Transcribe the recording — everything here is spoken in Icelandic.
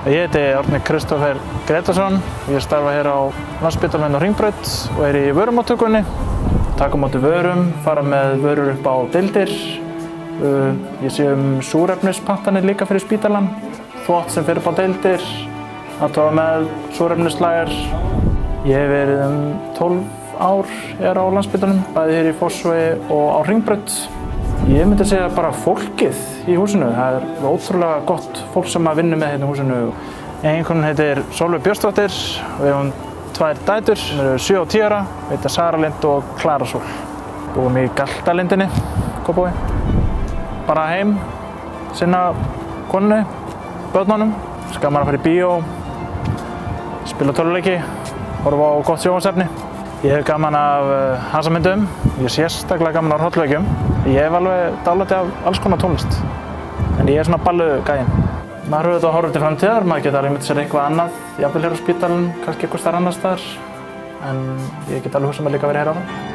Ég heiti Árni Kristófer Gretarsson. Ég starfa hér á Landspítalanum á Hringbraut og í vörumóttökunni. Taka á móti vörum, fara með vörur upp á deildir. Ég sé súrefnispantanir líka fyrir spítalann. Þvott sem fer upp á deildir. Athuga með súrefnislager. Ég hef verið 12 ár hér á Landspítalanum, bæði hér í Fossvogi og á Hringbraut. Ég myndi segja bara fólkið í húsinu. Það er ótrúlega gott fólk sem vinnur með hérna í húsinu. Eiginkonan heitir Sólveig Björnsdóttir og við höfum 2 dætur sem eru 7 og 10 ára, heita Sara Lind og Klara Sól. Búum í Galtalindinni, Kópavogi. Bara heim, sinna konunni, börnunum. Gaman að fara í bíó, spila tölvuleiki, horfa á gott sjónvarpsefni. Ég hef gaman af hansamyndum, ég er sérstaklega gaman af hrollvekjum. Ég hef alveg dálæti af alls konar tónlist, en ég er svona ballugæinn. Maður hefur þetta að horfa til framtíðar, maður geta alveg myndið sér eitthvað annað, jafnvel hér á spítalanum, kannski eitthvað starf annar staðar, en ég get alveg hugsað mér líka að vera hér áfram.